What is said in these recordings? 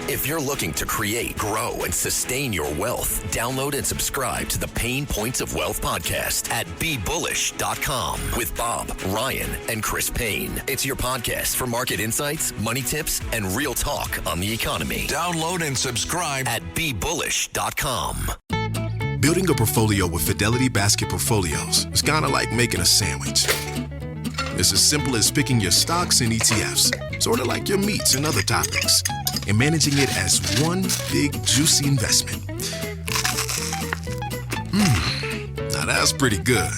If you're looking to create, grow, and sustain your wealth, download and subscribe to the Pain Points of Wealth podcast at BeBullish.com with Bob, Ryan, and Chris Payne. It's your podcast for market insights, money tips, and real talk on the economy. Download and subscribe at BeBullish.com. Building a portfolio with Fidelity Basket Portfolios is kind of like making a sandwich. It's as simple as picking your stocks and ETFs, sort of like your meats and other toppings, and managing it as one big, juicy investment. Now that's pretty good.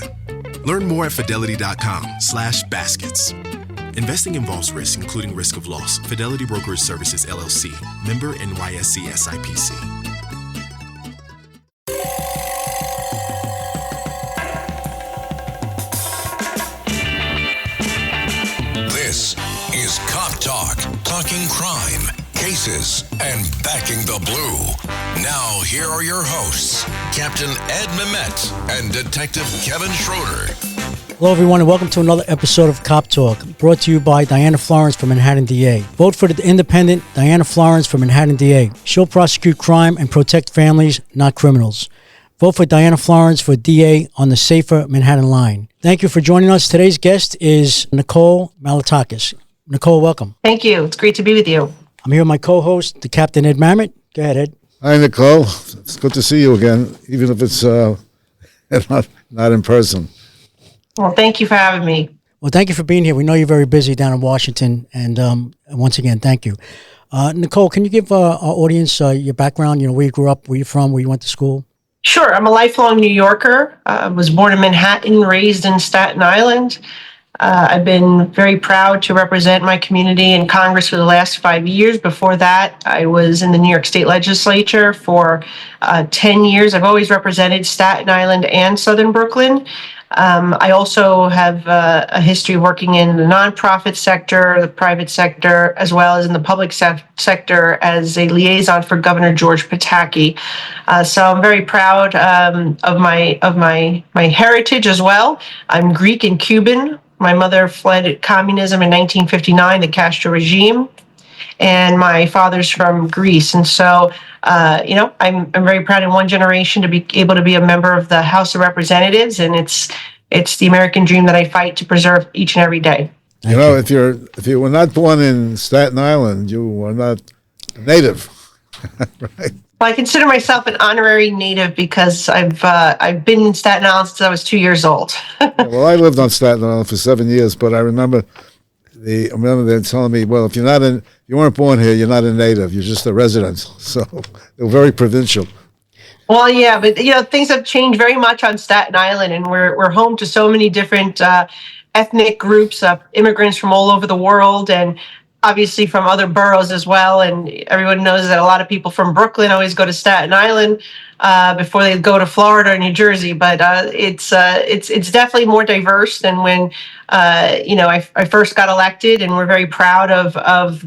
Learn more at Fidelity.com/baskets. Investing involves risk, including risk of loss. Fidelity Brokerage Services, LLC. Member NYSE SIPC. This is Cop Talk, talking crime, cases, and backing the blue. Now, here are your hosts, Captain Ed Mehmet and Detective Kevin Schroeder. Hello, everyone, and welcome to another episode of Cop Talk, brought to you by Diana Florence from Manhattan DA. Vote for the independent Diana Florence from Manhattan DA. She'll prosecute crime and protect families, not criminals. Vote for Diana Florence for DA on the Safer Manhattan line. Thank you for joining us. Today's guest is Nicole Malliotakis. Nicole, welcome. Thank you. It's great to be with you. I'm here with my co-host, the Captain Ed Mamet. Go ahead, Ed. Hi, Nicole. It's good to see you again, even if it's not in person. Well, thank you for having me. Well, thank you for being here. We know you're very busy down in Washington, and once again, thank you. Nicole, can you give our audience your background, where you grew up, where you're from, where you went to school? Sure. I'm a lifelong New Yorker. I was born in Manhattan, raised in Staten Island. I've been very proud to represent my community in Congress for the last 5 years. Before that, I was in the New York State Legislature for 10 years. I've always represented Staten Island and Southern Brooklyn. I also have a history of working in the nonprofit sector, the private sector, as well as in the public sector as a liaison for Governor George Pataki. So I'm very proud of my heritage as well. I'm Greek and Cuban. My mother fled communism in 1959, the Castro regime, and my father's from Greece. And so, I'm very proud in one generation to be able to be a member of the House of Representatives, and it's the American dream that I fight to preserve each and every day. If you were not born in Staten Island, you were not native, right? Well, I consider myself an honorary native because I've been in Staten Island since I was 2 years old. Well, I lived on Staten Island for 7 years, but I remember them telling me, well, if you weren't born here, you're not a native, you're just a resident. So they were very provincial. Well, yeah, but things have changed very much on Staten Island, and we're home to so many different ethnic groups of immigrants from all over the world, and obviously from other boroughs as well. And everyone knows that a lot of people from Brooklyn always go to Staten Island before they go to Florida or New Jersey. But it's definitely more diverse than when I first got elected, and we're very proud of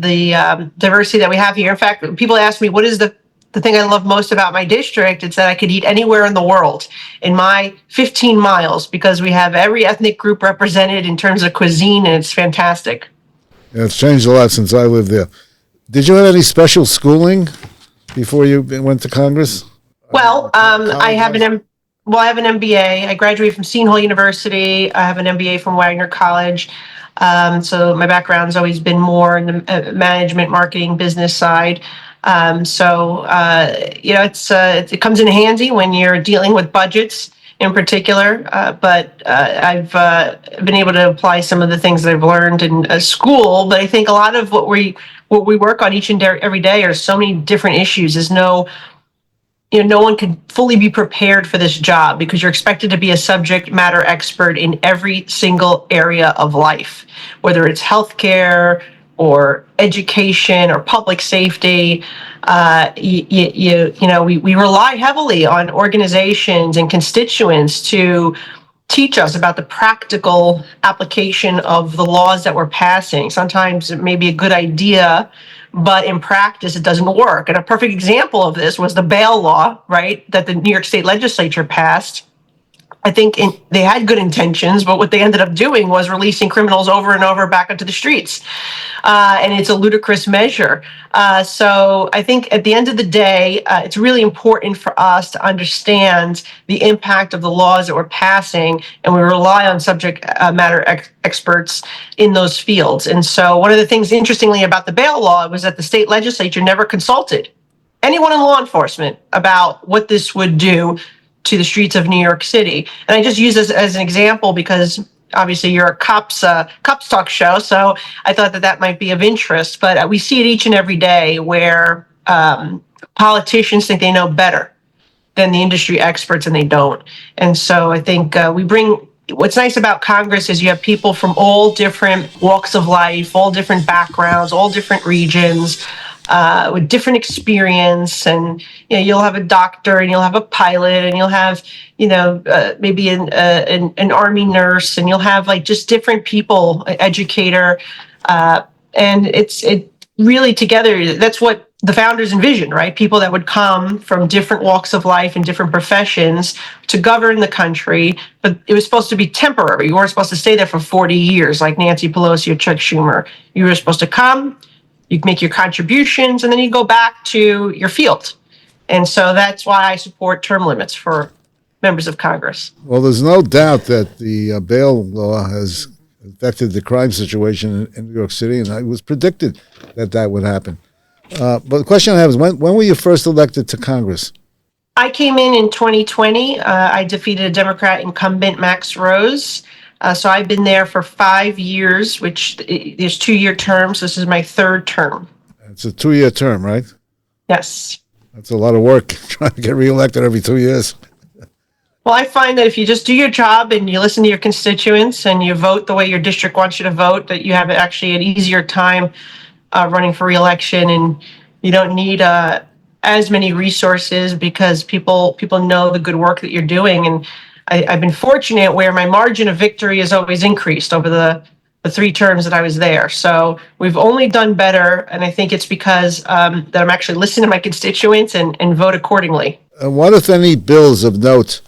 the diversity that we have here. In fact, people ask me, what is the thing I love most about my district? It's that I could eat anywhere in the world in my 15 miles because we have every ethnic group represented in terms of cuisine, and it's fantastic. Yeah, it's changed a lot since I lived there. Did you have any special schooling before you went to Congress? Well, I have an MBA. I graduated from Seton Hall University. I have an MBA from Wagner College. So my background's always been more in the management, marketing, business side. It comes in handy when you're dealing with budgets in particular, but I've been able to apply some of the things that I've learned in school. But I think a lot of what we work on each and every day are so many different issues. There's no one can fully be prepared for this job because you're expected to be a subject matter expert in every single area of life, whether it's healthcare or education or public safety. We rely heavily on organizations and constituents to teach us about the practical application of the laws that we're passing. Sometimes it may be a good idea, but in practice it doesn't work. And a perfect example of this was the bail law, right, that the New York State Legislature passed. I think they had good intentions, but what they ended up doing was releasing criminals over and over back onto the streets. And it's a ludicrous measure. So I think at the end of the day, it's really important for us to understand the impact of the laws that we're passing, and we rely on subject matter experts in those fields. And so one of the things, interestingly, about the bail law was that the state legislature never consulted anyone in law enforcement about what this would do to the streets of New York City. And I just use this as an example because obviously you're a cops talk show, so I thought that might be of interest. But we see it each and every day where politicians think they know better than the industry experts, and they don't. And so I think what's nice about Congress is you have people from all different walks of life, all different backgrounds, all different regions, with different experience. And you'll have a doctor, and you'll have a pilot, and you'll have maybe an army nurse, and you'll have like just different people, educator, and it really together. That's what the founders envisioned, right? People that would come from different walks of life and different professions to govern the country, but it was supposed to be temporary. You weren't supposed to stay there for 40 years like Nancy Pelosi or Chuck Schumer. You were supposed to come, you make your contributions, and then you go back to your field. And so that's why I support term limits for members of Congress. Well, there's no doubt that the bail law has affected the crime situation in New York City, and it was predicted that would happen. But the question I have is, when were you first elected to Congress? I came in 2020. I defeated a Democrat incumbent, Max Rose. So I've been there for 5 years, which there's 2-year terms. This is my third term. It's a 2-year term, right? Yes. That's a lot of work, trying to get reelected every 2 years. Well, I find that if you just do your job and you listen to your constituents and you vote the way your district wants you to vote, that you have actually an easier time running for reelection, and you don't need as many resources because people know the good work that you're doing. And I've been fortunate where my margin of victory has always increased over the 3 terms that I was there. So we've only done better, and I think it's because that I'm actually listening to my constituents and vote accordingly. What, if any, bills of note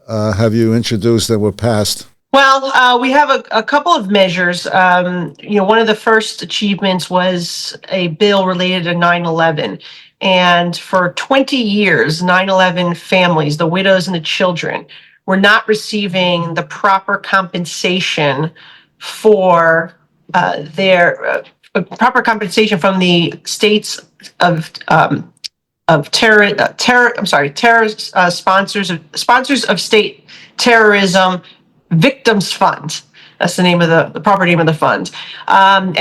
have you introduced that were passed? Well, we have a couple of measures. One of the first achievements was a bill related to 9/11. And for 20 years, 9/11 families, the widows and the children, were not receiving the proper compensation for their proper compensation from the states of sponsors of state terrorism victims fund. That's the name of the proper name of the fund. And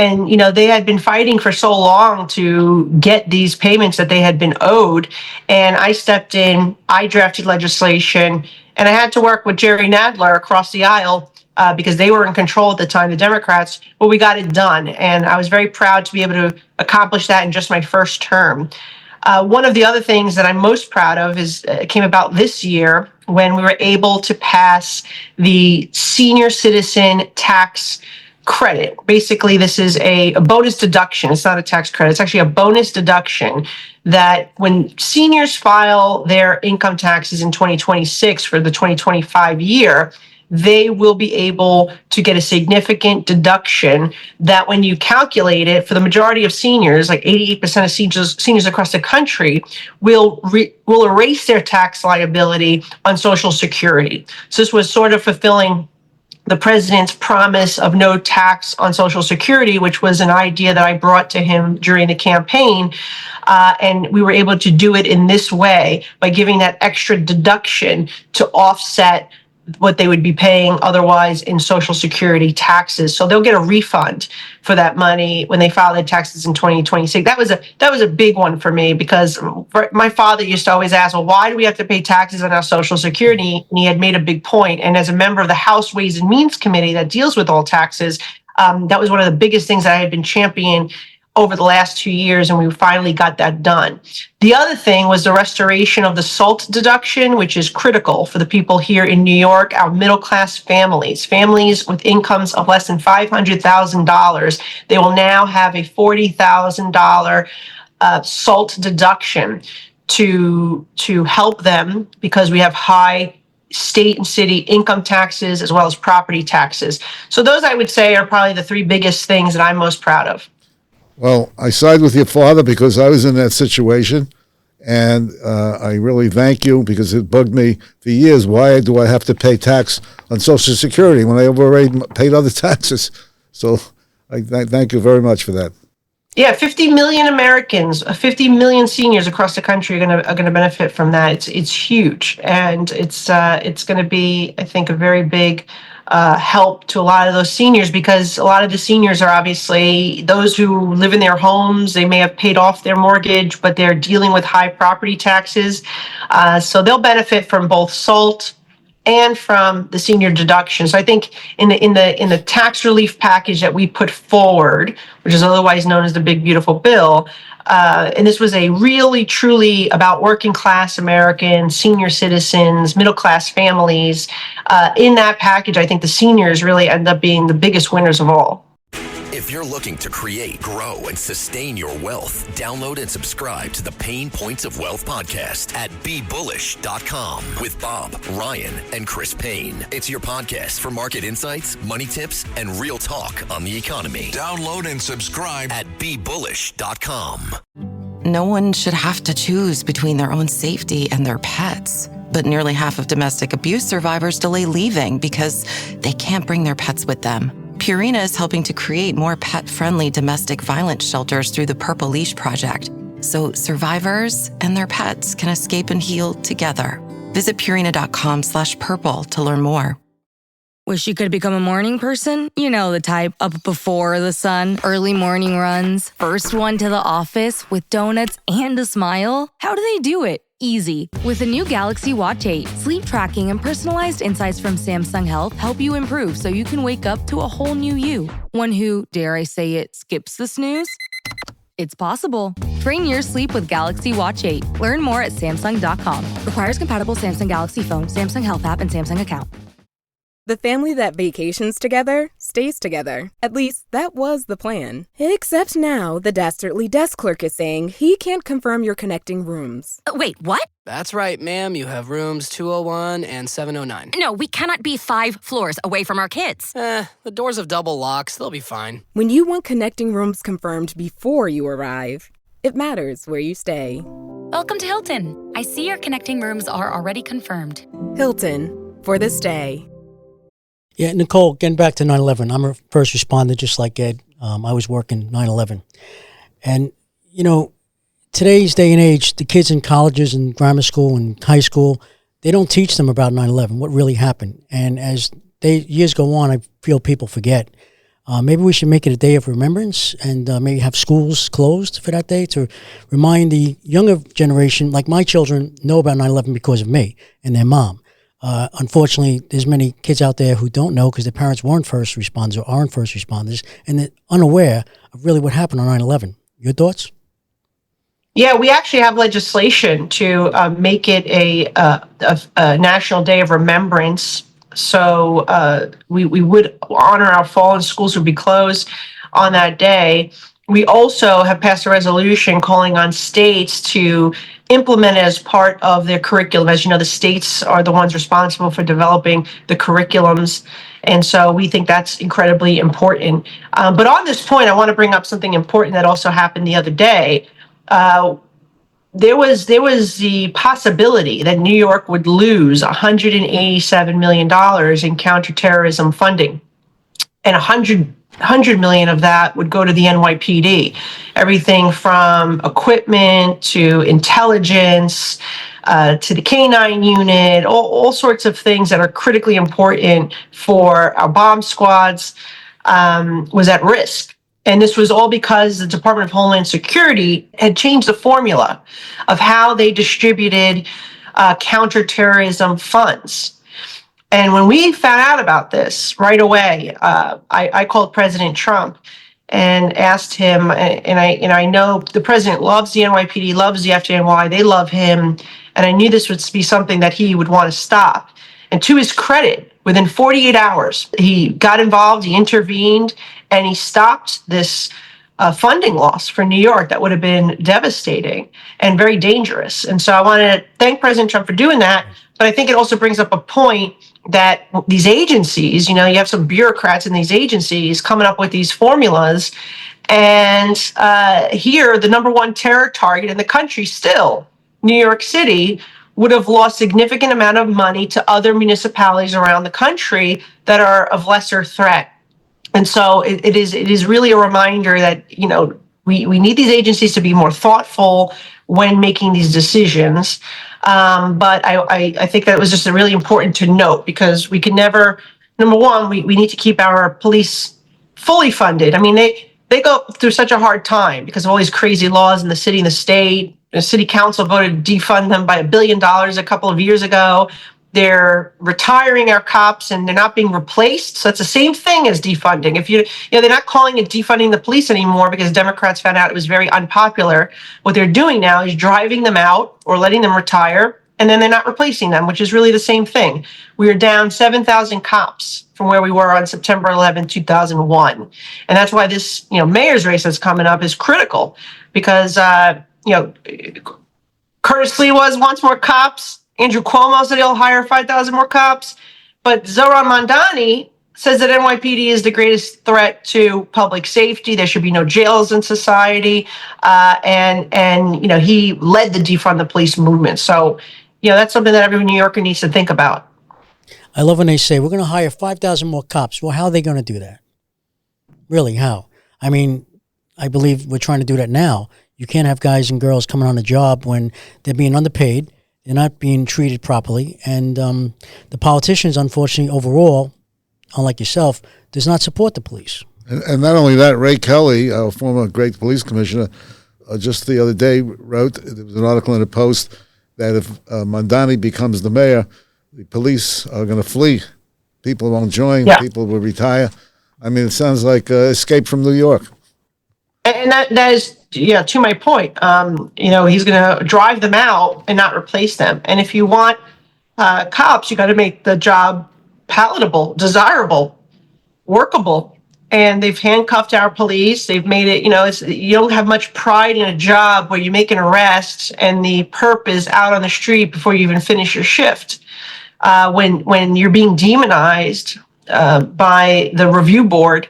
they had been fighting for so long to get these payments that they had been owed. And I stepped in, I drafted legislation, and I had to work with Jerry Nadler across the aisle because they were in control at the time, the Democrats, but we got it done. And I was very proud to be able to accomplish that in just my first term. One of the other things that I'm most proud of came about this year when we were able to pass the senior citizen tax credit. Basically, this is a bonus deduction. It's not a tax credit. It's actually a bonus deduction that when seniors file their income taxes in 2026 for the 2025 year, they will be able to get a significant deduction that when you calculate it, for the majority of seniors, like 88% of seniors across the country, will erase their tax liability on Social Security. So this was sort of fulfilling the president's promise of no tax on Social Security, which was an idea that I brought to him during the campaign. And we were able to do it in this way by giving that extra deduction to offset what they would be paying otherwise in Social Security taxes. So they'll get a refund for that money when they file their taxes in 2026. That was a big one for me because my father used to always ask, well, why do we have to pay taxes on our Social Security? And he had made a big point. And as a member of the House Ways and Means Committee that deals with all taxes, that was one of the biggest things that I had been championing over the last 2 years, and we finally got that done. The other thing was the restoration of the SALT deduction, which is critical for the people here in New York, our middle-class families with incomes of less than $500,000. They will now have a $40,000 SALT deduction to help them because we have high state and city income taxes, as well as property taxes. So those, I would say, are probably the three biggest things that I'm most proud of. Well, I side with your father because I was in that situation, and I really thank you because it bugged me for years. Why do I have to pay tax on Social Security when I've already paid other taxes? So I thank you very much for that. Yeah, 50 million Americans, 50 million seniors across the country are going to benefit from that. It's huge, and it's going to be, I think, a very big help to a lot of those seniors, because a lot of the seniors are obviously those who live in their homes. They may have paid off their mortgage, but they're dealing with high property taxes. So they'll benefit from both SALT and from the senior deduction. So I think in the tax relief package that we put forward, which is otherwise known as the Big Beautiful Bill, and this was a really truly about working class Americans, senior citizens, middle class families. In that package, I think the seniors really end up being the biggest winners of all. If you're looking to create, grow, and sustain your wealth, download and subscribe to the Pain Points of Wealth podcast at BeBullish.com with Bob, Ryan, and Chris Payne. It's your podcast for market insights, money tips, and real talk on the economy. Download and subscribe at BeBullish.com. No one should have to choose between their own safety and their pets. But nearly half of domestic abuse survivors delay leaving because they can't bring their pets with them. Purina is helping to create more pet-friendly domestic violence shelters through the Purple Leash Project, so survivors and their pets can escape and heal together. Visit Purina.com/purple to learn more. Wish you could become a morning person? You know the type, up before the sun, early morning runs, first one to the office with donuts and a smile. How do they do it? Easy. With the new Galaxy Watch 8, sleep tracking and personalized insights from Samsung Health help you improve so you can wake up to a whole new you. One who, dare I say it, skips the snooze? It's possible. Train your sleep with Galaxy Watch 8. Learn more at Samsung.com. Requires compatible Samsung Galaxy phone, Samsung Health app, and Samsung account. The family that vacations together stays together. At least, that was the plan. Except now, the dastardly desk clerk is saying he can't confirm your connecting rooms. Wait, what? That's right, ma'am. You have rooms 201 and 709. No, we cannot be 5 floors away from our kids. The doors have double locks. They'll be fine. When you want connecting rooms confirmed before you arrive, it matters where you stay. Welcome to Hilton. I see your connecting rooms are already confirmed. Hilton, for this day. Yeah, Nicole, getting back to 9/11, I'm a first responder just like Ed. I was working 9/11. And, you know, today's day and age, the kids in colleges and grammar school and high school, they don't teach them about 9/11, what really happened. And as years go on, I feel people forget. Maybe we should make it a day of remembrance and maybe have schools closed for that day to remind the younger generation, like my children, know about 9/11 because of me and their mom. Unfortunately, there's many kids out there who don't know because their parents weren't first responders or aren't first responders, and they're unaware of really what happened on 9/11. Your thoughts? Yeah, we actually have legislation to make it a national day of remembrance. So we would honor our fallen. Schools would be closed on that day. We also have passed a resolution calling on states to implement it as part of their curriculum. As you know, the states are the ones responsible for developing the curriculums. And so we think that's incredibly important. But on this point, I want to bring up something important that also happened the other day. There was the possibility that New York would lose $187 million in counterterrorism funding, and $100 million of that would go to the NYPD. Everything from equipment to intelligence to the K-9 unit, all sorts of things that are critically important for our bomb squads was at risk. And this was all because the Department of Homeland Security had changed the formula of how they distributed counterterrorism funds. And when we found out about this right away, I called President Trump and asked him, and I know the president loves the NYPD, loves the FDNY, they love him, and I knew this would be something that he would want to stop. And to his credit, within 48 hours, he got involved, he intervened, and he stopped this funding loss for New York that would have been devastating and very dangerous. And so I want to thank President Trump for doing that. But I think it also brings up a point that these agencies, you have some bureaucrats in these agencies coming up with these formulas. And here, the number one terror target in the country still, New York City, would have lost significant amount of money to other municipalities around the country that are of lesser threat. And so it is really a reminder that, we need these agencies to be more thoughtful when making these decisions. But I think that was just really important to note, because we can never, number one, we need to keep our police fully funded. I mean, they go through such a hard time because of all these crazy laws in the city and the state. The city council voted to defund them by $1 billion a couple of years ago. They're retiring our cops and they're not being replaced. So it's the same thing as defunding. If they're not calling it defunding the police anymore because Democrats found out it was very unpopular. What they're doing now is driving them out or letting them retire, and then they're not replacing them, which is really the same thing. We are down 7,000 cops from where we were on September 11, 2001. And that's why this, mayor's race that's coming up is critical, because, Curtis Lee wants more cops. Andrew Cuomo said he'll hire 5,000 more cops. But Zohran Mamdani says that NYPD is the greatest threat to public safety. There should be no jails in society. And he led the defund the police movement. So, that's something that every New Yorker needs to think about. I love when they say, we're going to hire 5,000 more cops. Well, how are they going to do that? Really, how? I mean, I believe we're trying to do that now. You can't have guys and girls coming on a job when they're being underpaid. They're not being treated properly. And the politicians, unfortunately, overall, unlike yourself, does not support the police. And not only that, Ray Kelly, a former great police commissioner, just the other day wrote, there was an article in the Post, that if Mamdani becomes the mayor, the police are going to flee. People won't join. Yeah. People will retire. I mean, it sounds like Escape from New York. And that is, to my point. He's going to drive them out and not replace them. And if you want cops, you got to make the job palatable, desirable, workable. And they've handcuffed our police. They've made it, you don't have much pride in a job where you make an arrest and the perp is out on the street before you even finish your shift. When you're being demonized by the review board,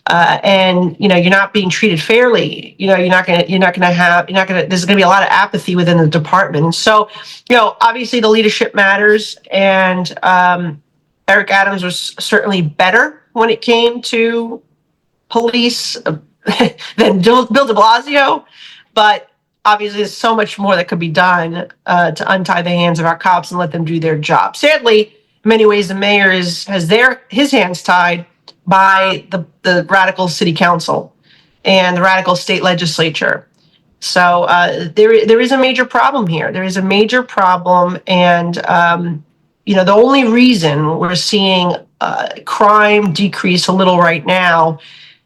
and you're not being treated fairly, there's going to be a lot of apathy within the department. And so, obviously the leadership matters, and Eric Adams was certainly better when it came to police than Bill de Blasio, but obviously there's so much more that could be done to untie the hands of our cops and let them do their job. Sadly, in many ways, the mayor has his hands tied by the radical city council and the radical state legislature. So there is a major problem here. There is a major problem, and the only reason we're seeing crime decrease a little right now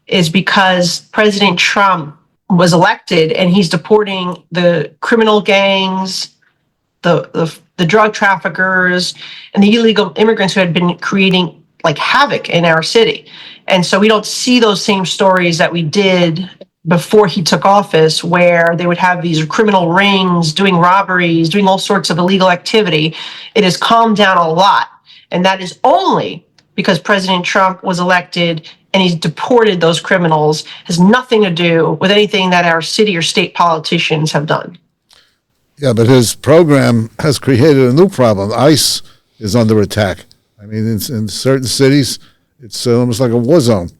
is because President Trump was elected and he's deporting the criminal gangs, the drug traffickers, and the illegal immigrants who had been creating like havoc in our city. And so we don't see those same stories that we did before he took office, where they would have these criminal rings doing robberies, doing all sorts of illegal activity. It has calmed down a lot. And that is only because President Trump was elected and he's deported those criminals. It has nothing to do with anything that our city or state politicians have done. Yeah, but his program has created a new problem. ICE is under attack. I mean, in certain cities, it's almost like a war zone.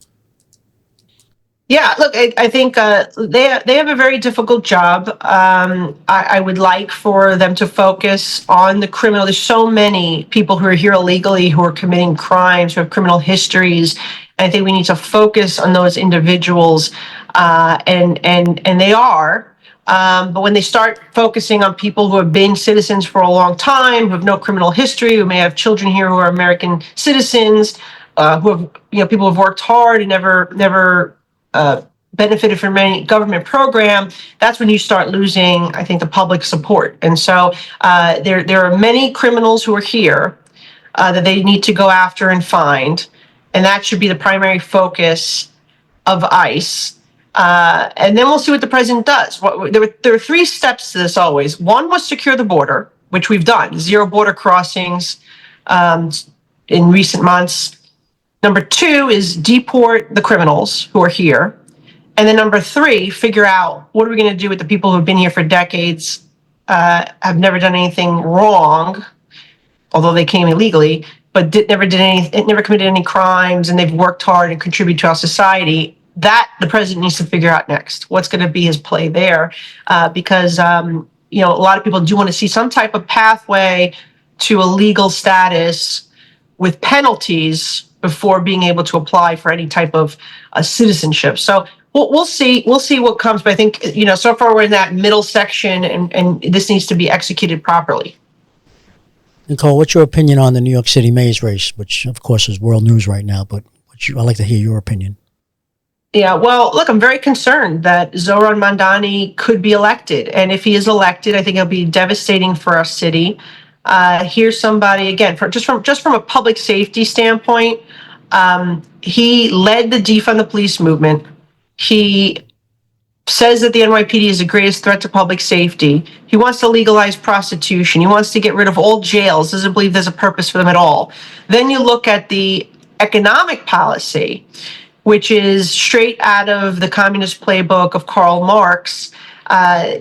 Yeah, look, I think they have a very difficult job. I would like for them to focus on the criminal. There's so many people who are here illegally who are committing crimes, who have criminal histories. And I think we need to focus on those individuals, and they are. But when they start focusing on people who have been citizens for a long time, who have no criminal history, who may have children here who are American citizens, who have, people who have worked hard and never benefited from any government program, that's when you start losing, I think, the public support. And so there are many criminals who are here that they need to go after and find, and that should be the primary focus of ICE. And then we'll see what the president does. There are 3 steps to this always. One was secure the border, which we've done, 0 border crossings in recent months. Number 2 is deport the criminals who are here. And then number 3, figure out what are we going to do with the people who have been here for decades, have never done anything wrong, although they came illegally, but never committed any crimes, and they've worked hard and contributed to our society. That the president needs to figure out next. What's going to be his play there? Because a lot of people do want to see some type of pathway to a legal status with penalties before being able to apply for any type of citizenship. So we'll see. We'll see what comes. But I think, so far we're in that middle section, and this needs to be executed properly. Nicole, what's your opinion on the New York City mayor's race, which of course is world news right now, but I'd like to hear your opinion. Yeah, well, look, I'm very concerned that Zohran Mamdani could be elected. And if he is elected, I think it'll be devastating for our city. Here's somebody, again, just from a public safety standpoint, he led the defund the police movement. He says that the NYPD is the greatest threat to public safety. He wants to legalize prostitution. He wants to get rid of all jails, doesn't believe there's a purpose for them at all. Then you look at the economic policy, which is straight out of the communist playbook of Karl Marx.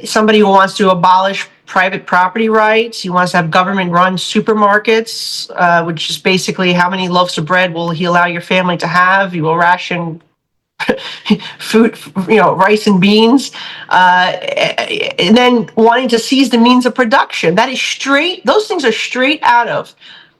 Somebody who wants to abolish private property rights. He wants to have government-run supermarkets, which is basically how many loaves of bread will he allow your family to have. He will ration food, rice and beans, and then wanting to seize the means of production. Those things are straight out of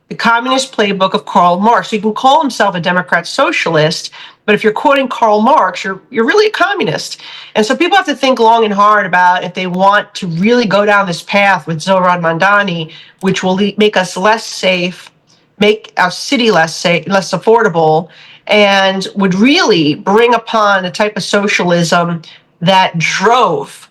the communist playbook of Karl Marx. So you can call himself a Democrat socialist, but if you're quoting Karl Marx, you're really a communist. And so people have to think long and hard about if they want to really go down this path with Zohran Mamdani, which will make us less safe, make our city less safe, less affordable, and would really bring upon a type of socialism that drove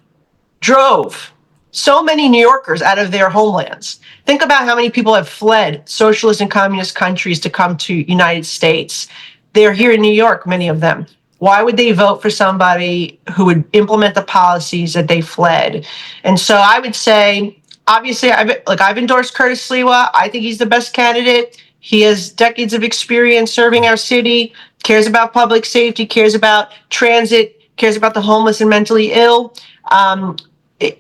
so many New Yorkers out of their homelands. Think about how many people have fled socialist and communist countries to come to United States. They're here in New York, many of them. Why would they vote for somebody who would implement the policies that they fled? And so I would say, obviously, I've endorsed Curtis Sliwa. I think he's the best candidate. He has decades of experience serving our city, cares about public safety, cares about transit, cares about the homeless and mentally ill.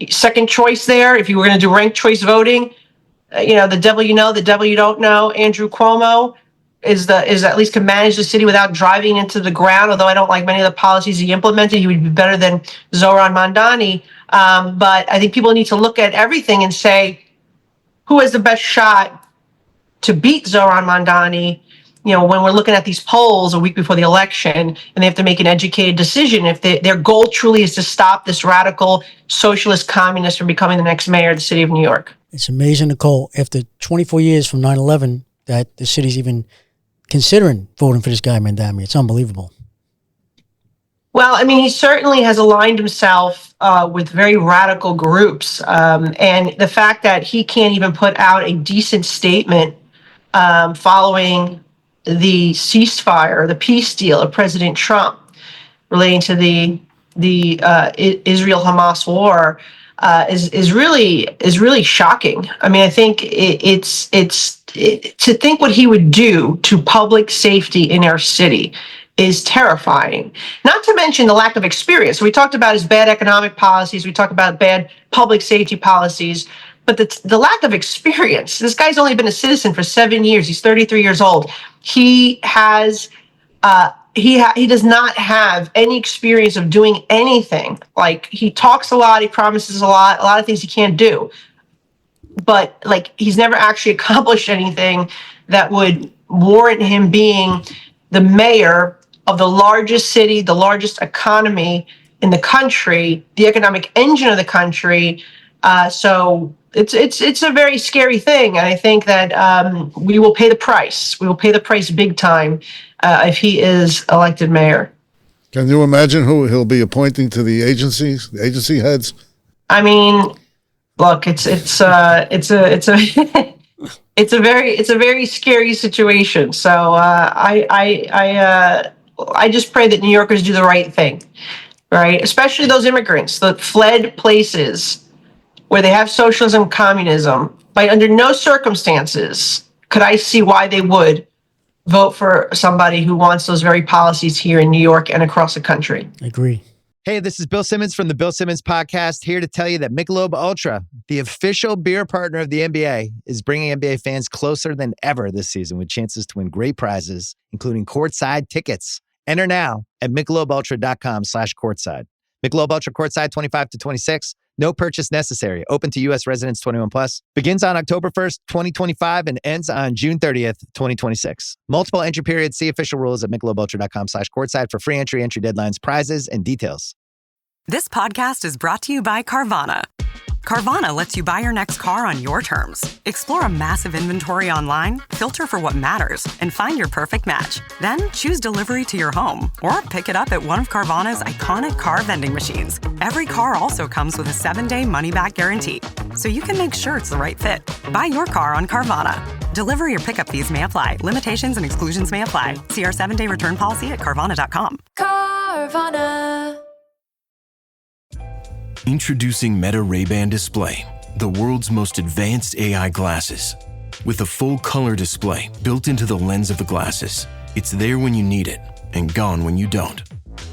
Second choice there, if you were going to do ranked choice voting, the devil you know, the devil you don't know, Andrew Cuomo is at least can manage the city without driving into the ground. Although I don't like many of the policies he implemented, he would be better than Zohran Mamdani. But I think people need to look at everything and say, who has the best shot to beat Zohran Mamdani? When we're looking at these polls a week before the election, and they have to make an educated decision if their goal truly is to stop this radical socialist communist from becoming the next mayor of the city of New York. It's amazing, Nicole, after 24 years from 9/11, that the city's even considering voting for this guy, Mamdani. It's unbelievable. Well, I mean, he certainly has aligned himself with very radical groups. And the fact that he can't even put out a decent statement following the ceasefire, the peace deal of President Trump relating to the Israel-Hamas war is really shocking. I mean, I think it's to think what he would do to public safety in our city is terrifying. Not to mention the lack of experience. So we talked about his bad economic policies. We talked about bad public safety policies. But the lack of experience. This guy's only been a citizen for 7 years. He's 33 years old. He does not have any experience of doing anything. Like, he talks a lot, he promises a lot of things he can't do. But he's never actually accomplished anything that would warrant him being the mayor of the largest city, the largest economy in the country, the economic engine of the country. So it's a very scary thing, and I think that we will pay the price. We will pay the price big time if he is elected mayor. Can you imagine who he'll be appointing to the agencies, the agency heads? I mean, look, it's a it's a very scary situation. So I just pray that New Yorkers do the right thing, right? Especially those immigrants that fled places where they have socialism, communism, under no circumstances could I see why they would vote for somebody who wants those very policies here in New York and across the country. Agree. Hey, this is Bill Simmons from the Bill Simmons Podcast, here to tell you that Michelob Ultra, the official beer partner of the NBA, is bringing NBA fans closer than ever this season with chances to win great prizes, including courtside tickets. Enter now at michelobultra.com/courtside. Michelob Ultra Courtside 25 to 26. No purchase necessary. Open to U.S. residents 21 plus. Begins on October 1st, 2025 and ends on June 30th, 2026. Multiple entry periods. See official rules at michelobultra.com/courtside for free entry deadlines, prizes, and details. This podcast is brought to you by Carvana. Carvana lets you buy your next car on your terms. Explore a massive inventory online, filter for what matters, and find your perfect match. Then choose delivery to your home or pick it up at one of Carvana's iconic car vending machines. Every car also comes with a 7-day money-back guarantee, so you can make sure it's the right fit. Buy your car on Carvana. Delivery or pickup fees may apply. Limitations and exclusions may apply. See our 7-day return policy at Carvana.com. Carvana. Introducing Meta Ray-Ban Display, the world's most advanced AI glasses. With a full color display built into the lens of the glasses, it's there when you need it and gone when you don't.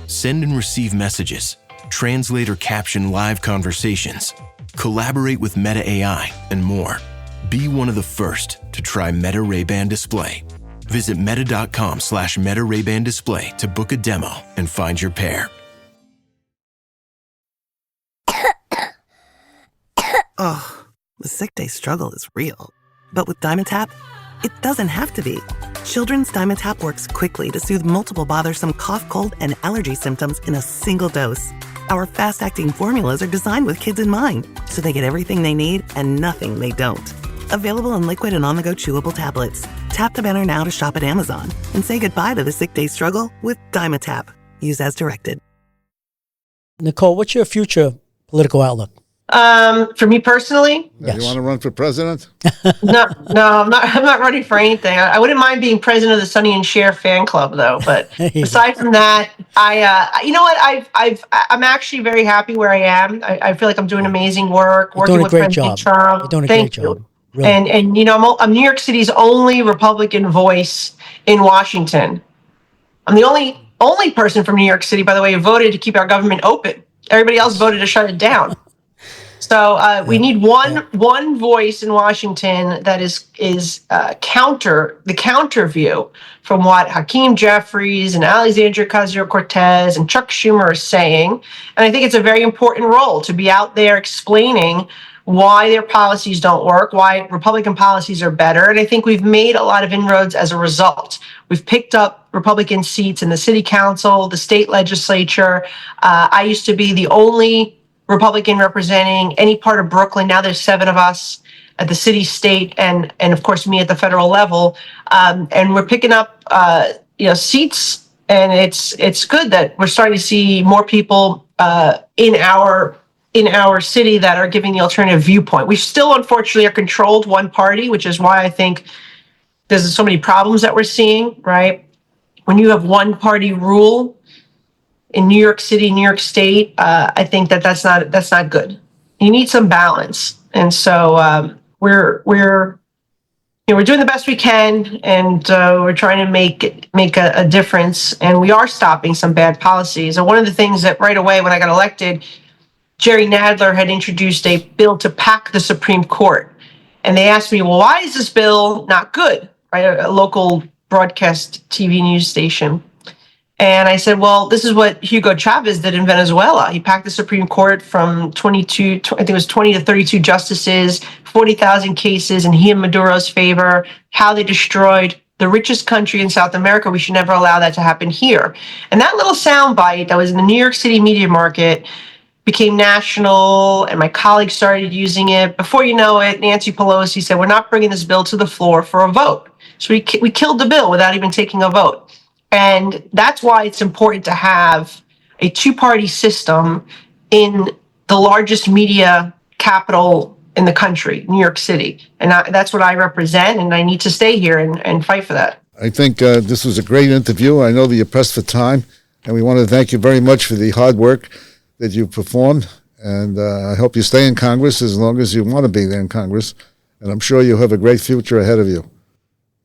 Send and receive messages, translate or caption live conversations, collaborate with Meta AI, and more. Be one of the first to try Meta Ray-Ban Display. Visit meta.com/Meta Ray-Ban Display to book a demo and find your pair. Oh, the sick day struggle is real. But with Dimetapp, it doesn't have to be. Children's Dimetapp works quickly to soothe multiple bothersome cough, cold, and allergy symptoms in a single dose. Our fast-acting formulas are designed with kids in mind, so they get everything they need and nothing they don't. Available in liquid and on-the-go chewable tablets. Tap the banner now to shop at Amazon and say goodbye to the sick day struggle with Dimetapp. Use as directed. Nicole, what's your future political outlook? For me personally, yes. You want to run for president? No, I'm not running for anything. I wouldn't mind being president of the Sonny and Cher fan club, though. But aside from that, you know what? I'm actually very happy where I am. I feel like I'm doing amazing work, working with President Trump. You're doing a great job. Really. And you know, I'm New York City's only Republican voice in Washington. I'm the only person from New York City, by the way, who voted to keep our government open. Everybody else voted to shut it down. So we need one voice in Washington that is the counter view from what Hakeem Jeffries and Alexandria Ocasio-Cortez and Chuck Schumer are saying. And I think it's a very important role to be out there explaining why their policies don't work, why Republican policies are better. And I think we've made a lot of inroads as a result. We've picked up Republican seats in the city council, the state legislature. I used to be the only Republican representing any part of Brooklyn. Now there's 7 of us at the city, state, and of course me at the federal level. And we're picking up seats, and it's good that we're starting to see more people in our city that are giving the alternative viewpoint. We still unfortunately are controlled one party, which is why I think there's so many problems that we're seeing, right? When you have one party rule in New York City, New York State, I think that's not good. You need some balance, and so we're doing the best we can, and we're trying to make a difference, and we are stopping some bad policies. And one of the things that right away when I got elected, Jerry Nadler had introduced a bill to pack the Supreme Court, and they asked me, well, why is this bill not good? Right, a local broadcast TV news station. And I said, well, this is what Hugo Chavez did in Venezuela. He packed the Supreme Court from 20 to 32 justices, 40,000 cases in he and Maduro's favor, how they destroyed the richest country in South America. We should never allow that to happen here. And that little soundbite that was in the New York City media market became national, and my colleagues started using it. Before you know it, Nancy Pelosi said, we're not bringing this bill to the floor for a vote. So we killed the bill without even taking a vote. And that's why it's important to have a two-party system in the largest media capital in the country, New York City. And that's what I represent, and I need to stay here and fight for that. I think this was a great interview. I know that you're pressed for time, and we want to thank you very much for the hard work that you've performed. And I hope you stay in Congress as long as you want to be there in Congress. and I'm sure you have a great future ahead of you.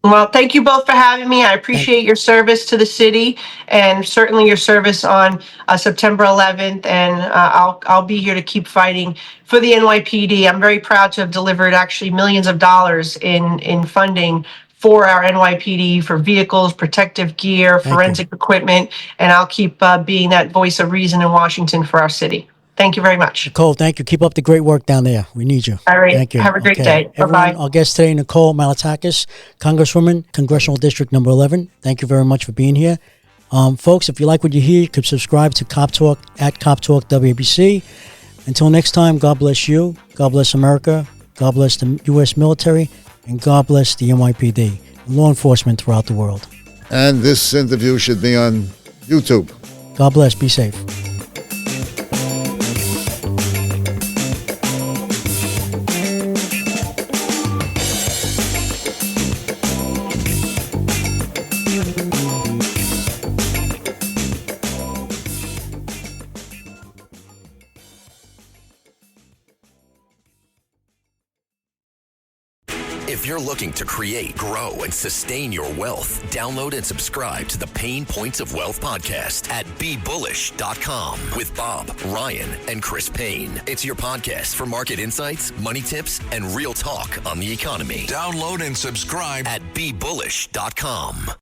Well, thank you both for having me. I appreciate your service to the city and certainly your service on September 11th. And I'll be here to keep fighting for the NYPD. I'm very proud to have delivered actually millions of dollars in funding for our NYPD, for vehicles, protective gear, forensic equipment. And I'll keep being that voice of reason in Washington for our city. Thank you very much. Nicole, thank you. Keep up the great work down there. We need you. All right. Thank you. Have a great day. Everyone, Bye-bye. our guest today, Nicole Malliotakis, Congresswoman, Congressional District number 11. Thank you very much for being here. Folks, if you like what you hear, you could subscribe to Cop Talk at Cop Talk WABC. Until next time, God bless you. God bless America. God bless the U.S. military. And God bless the NYPD and law enforcement throughout the world. And this interview should be on YouTube. God bless. Be safe. If you're looking to create, grow, and sustain your wealth, download and subscribe to the Pain Points of Wealth podcast at BeBullish.com with Bob, Ryan, and Chris Payne. It's your podcast for market insights, money tips, and real talk on the economy. Download and subscribe at BeBullish.com.